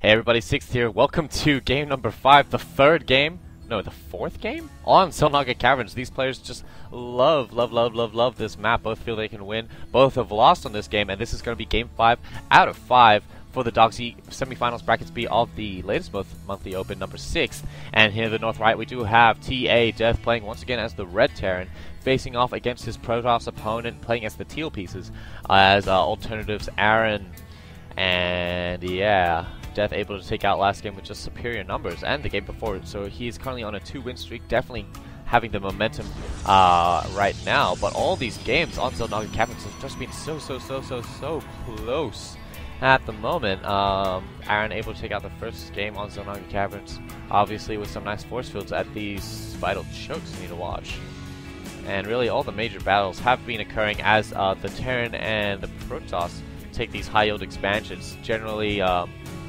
Hey everybody, Sixth here. Welcome to game number 5, the third game. No, the fourth game? On Selnaga Caverns. These players just love this map. Both feel they can win. Both have lost on this game, and this is going to be game 5 out of 5 for the Dogsi semifinals brackets B of the latest monthly open, number 6. And here in the north right, we do have TADeth playing once again as the red Terran, facing off against his Protoss opponent, playing as the teal pieces, as AltAaron. And yeah, Death able to take out last game with just superior numbers, and the game before, so he's currently on a 2-win streak, definitely having the momentum right now. But all these games on Selnaga Caverns have just been so close at the moment. Aaron able to take out the first game on Selnaga Caverns, obviously with some nice force fields at these vital chokes you need to watch. And really all the major battles have been occurring as the Terran and the Protoss take these high yield expansions. Generally,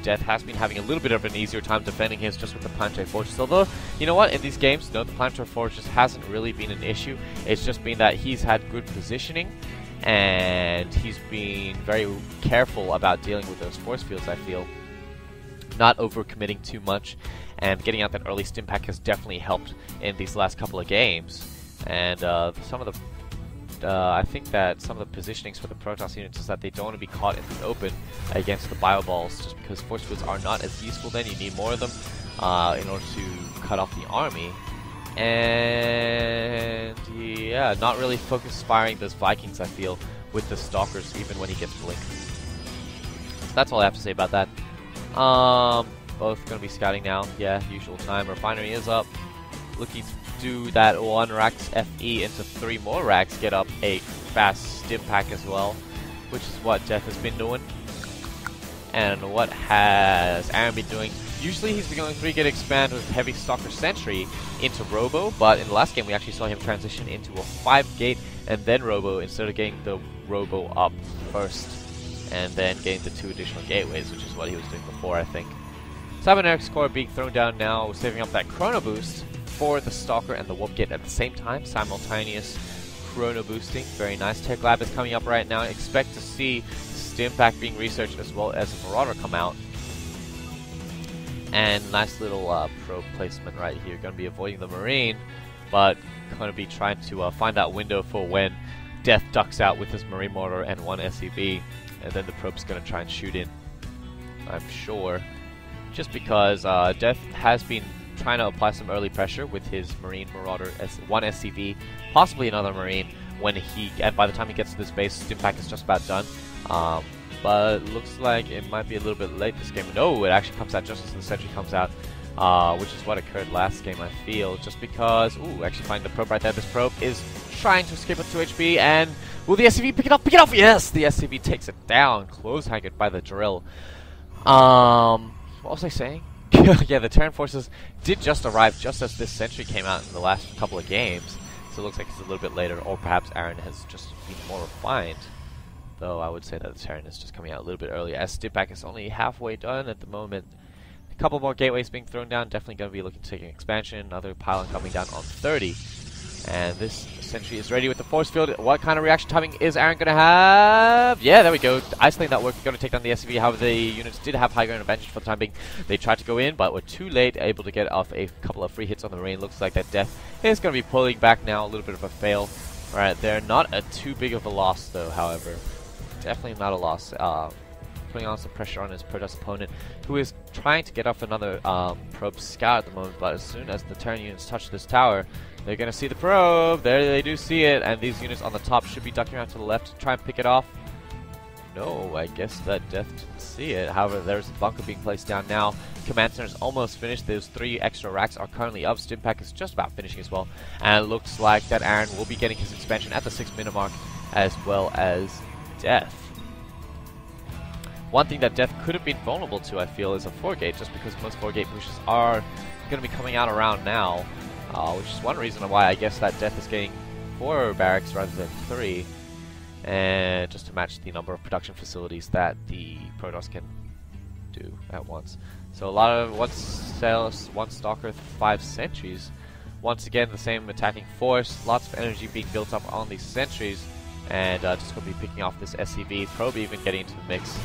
Death has been having a little bit of an easier time defending his just with the planetary fortress. Although, you know what, in these games, no, the planetary fortress hasn't really been an issue. It's just been that he's had good positioning, and he's been very careful about dealing with those force fields, I feel. Not overcommitting too much, and getting out that early stim pack has definitely helped in these last couple of games. And some of the I think that some of the positionings for the Protoss units is that they don't want to be caught in the open against the bio balls, just because force fields are not as useful then. You need more of them in order to cut off the army. And yeah, not really focused firing those Vikings, I feel, with the Stalkers, even when he gets blinked. So that's all I have to say about that. Both going to be scouting now. Yeah, usual time. Refinery is up. Looking to do that 1 rack FE into 3 more racks, get up a fast stim pack as well, which is what Death has been doing. And what has Aaron been doing? Usually he's been going 3-gate expand with heavy Stalker Sentry into Robo, but in the last game we actually saw him transition into a 5-gate and then Robo, instead of getting the Robo up first and then getting the 2 additional gateways, which is what he was doing before, I think. Cybernetics core being thrown down now, saving up that Chrono Boost for the Stalker and the Warp Gate at the same time. Simultaneous Chrono boosting. Very nice. Tech Lab is coming up right now. Expect to see Stim Pack being researched as well as a Marauder come out. And nice little probe placement right here. Going to be avoiding the Marine, but going to be trying to find that window for when Death ducks out with his Marine Mortar and 1 SCV. And then the probe's going to try and shoot in, I'm sure. Just because Death has been trying to apply some early pressure with his Marine Marauder, 1 SCV, possibly another Marine, and by the time he gets to this base, Stim Pack is just about done. But it looks like it might be a little bit late this game. No, it actually comes out just as the Sentry comes out, which is what occurred last game, I feel, just because, ooh, actually find the probe right there. This probe is trying to escape with 2 HP, and will the SCV pick it up? Pick it up! Yes! The SCV takes it down, close-hangered by the drill. What was I saying? Yeah, the Terran forces did just arrive just as this Sentry came out in the last couple of games, so it looks like it's a little bit later, or perhaps Aaron has just been more refined. Though I would say that the Terran is just coming out a little bit earlier, as Stim Pack is only halfway done at the moment. A couple more gateways being thrown down, definitely going to be looking to take an expansion, another pylon coming down on 30. And this Sentry is ready with the force field. What kind of reaction timing is Aaron going to have? Yeah, there we go. Isolating that work, going to take down the SCV. However, the units did have high ground advantage for the time being. They tried to go in, but were too late, able to get off a couple of free hits on the Marine. Looks like that Death is going to be pulling back now. A little bit of a fail. Alright, they're not too big of a loss, though, however. Definitely not a loss. Putting on some pressure on his Protoss opponent, who is trying to get off another probe scout at the moment, but as soon as the Terran units touch this tower, they're going to see the probe. There they do see it, and these units on the top should be ducking around to the left to try and pick it off. No, I guess that Death didn't see it. However, there's a bunker being placed down now. Command Center is almost finished. Those 3 extra racks are currently up. Stim Pack is just about finishing as well. And it looks like that Aaron will be getting his expansion at the 6-minute mark, as well as Death. One thing that Death could have been vulnerable to, I feel, is a 4-gate, just because most 4-gate pushes are going to be coming out around now. Which is one reason why I guess that Death is getting 4 barracks rather than 3, and just to match the number of production facilities that the Protoss can do at once. So a lot of 1 Stalker, 5 Sentries. Once again, the same attacking force, lots of energy being built up on these Sentries, and just going to be picking off this SCV. Probe even getting into the mix,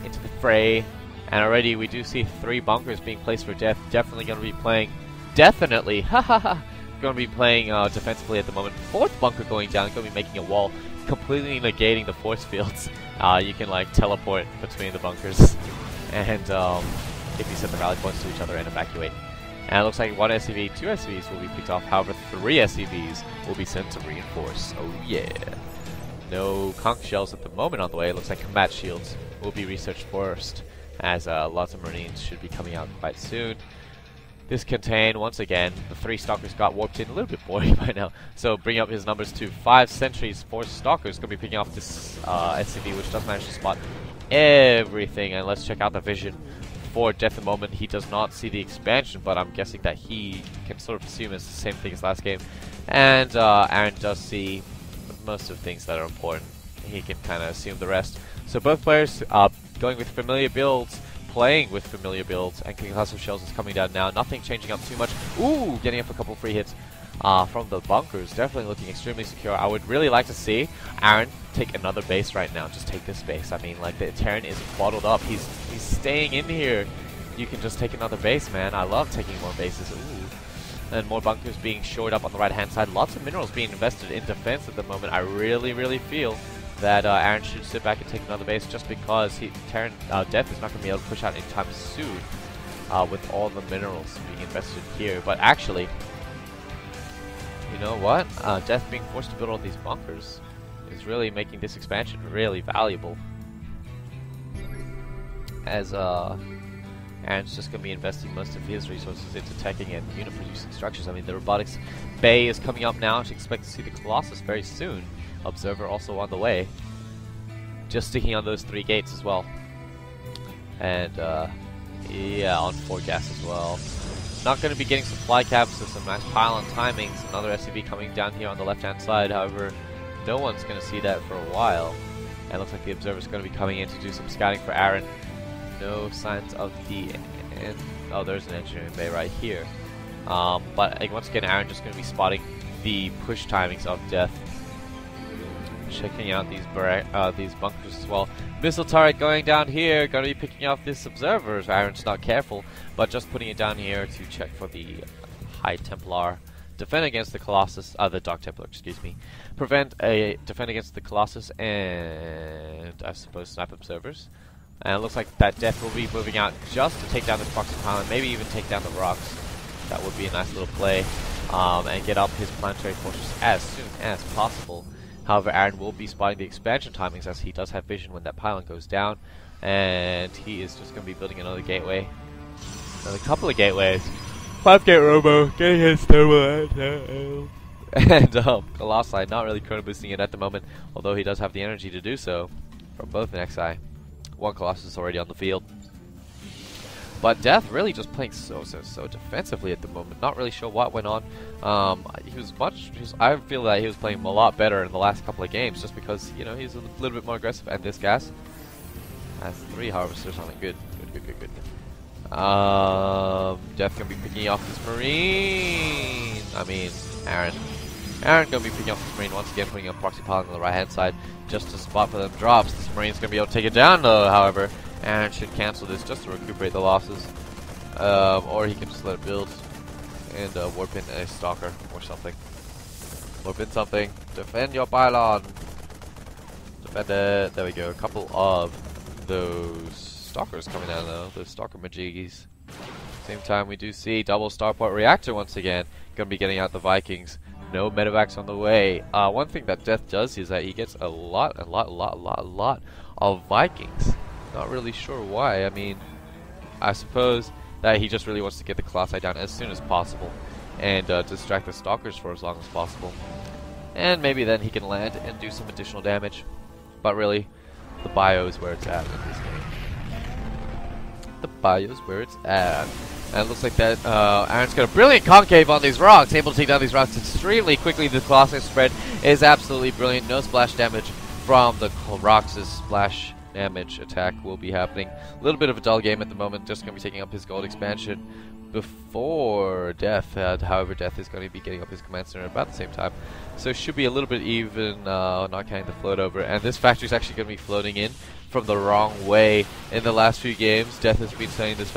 into the fray. And already we do see 3 bunkers being placed for Death. Definitely going to be playing, definitely, hahaha, going to be playing defensively at the moment. 4th bunker going down, going to be making a wall, completely negating the force fields. You can like teleport between the bunkers, and if you set the rally points to each other and evacuate. And it looks like 1 SCV, 2 SCVs will be picked off. However, 3 SCVs will be sent to reinforce. Oh yeah. No conch shells at the moment on the way. It looks like combat shields will be researched first, as lots of Marines should be coming out quite soon. This contain, once again, the 3 Stalkers got warped in, a little bit boring by now. So bring up his numbers to 5 sentries, 4 Stalkers. Going to be picking off this SCV, which does manage to spot everything. And let's check out the vision for Death at the moment. He does not see the expansion, but I'm guessing that he can sort of assume it's the same thing as last game. And Aaron does see most of the things that are important. He can kind of assume the rest. So both players going with familiar builds, playing with familiar builds, and concussive shells is coming down now. Nothing changing up too much. Ooh, getting up a couple free hits from the bunkers. Definitely looking extremely secure. I would really like to see Aaron take another base right now. Just take this base. I mean, like, the Terran is bottled up. He's staying in here. You can just take another base, man. I love taking more bases. Ooh. And more bunkers being shored up on the right-hand side. Lots of minerals being invested in defense at the moment. I really, really feel that Aaron should sit back and take another base, just because Death is not going to be able to push out anytime soon with all the minerals being invested here. But actually, you know what? Death being forced to build all these bunkers is really making this expansion really valuable, as Aaron's just going to be investing most of his resources into teching and unit-producing structures. I mean, the robotics bay is coming up now. I should expect to see the Colossus very soon. Observer also on the way. Just sticking on those 3 gates as well. And, yeah, on 4 gas as well. Not going to be getting supply caps, so some nice pylon timings. Another SCV coming down here on the left-hand side. However, no one's going to see that for a while. And it looks like the Observer's going to be coming in to do some scouting for Aaron. No signs of the end. Oh, there's an engineering bay right here. But once again, Aaron just going to be spotting the push timings of Death. Checking out these bunkers as well. Missile turret going down here. Going to be picking off this Observer. Aaron's not careful, but just putting it down here to check for the High Templar. Defend against the Colossus. The Dark Templar, excuse me. Defend against the Colossus and I suppose snipe observers. And it looks like that Death will be moving out just to take down the proxy pylon, maybe even take down the rocks. That would be a nice little play, and get up his planetary fortress as soon as possible. However, Aaron will be spotting the expansion timings, as he does have vision when that pylon goes down, and he is just going to be building another gateway. Another couple of gateways. 5-gate robo, getting his turbo. And Colossi not really chrono boosting it at the moment, although he does have the energy to do so from both an XI. 1 Colossus already on the field. But Death really just playing so defensively at the moment. Not really sure what went on. I feel that he was playing a lot better in the last couple of games, just because, you know, he's a little bit more aggressive. And this gas has 3 harvesters on it. Good. Death gonna be picking off this Marine. I mean, Aaron gonna be picking off this Marine once again, putting a proxy pylon on the right hand side just to spot for them drops. This Marine's gonna be able to take it down though, however. Aaron should cancel this just to recuperate the losses. Or he can just let it build and warp in a Stalker or something. Warp in something. Defend your pylon. Defend it. There we go. A couple of those Stalkers coming down though. Those Stalker majiggies. Same time we do see double starport reactor once again. Gonna be getting out the Vikings. No medevacs on the way. One thing that Death does is that he gets a lot of Vikings. Not really sure why. I mean, I suppose that he just really wants to get the Colossi down as soon as possible and distract the Stalkers for as long as possible. And maybe then he can land and do some additional damage. But really, the bio is where it's at in this game. The bio is where it's at. And it looks like that Aaron's got a brilliant concave on these rocks, able to take down these rocks extremely quickly. The Colossus spread is absolutely brilliant. No splash damage from the rocks. Splash damage attack will be happening. A little bit of a dull game at the moment, just going to be taking up his gold expansion before Death. However, Death is going to be getting up his command center at about the same time. So it should be a little bit even, not counting the float over. And this factory is actually going to be floating in from the wrong way in the last few games. Death has been saying this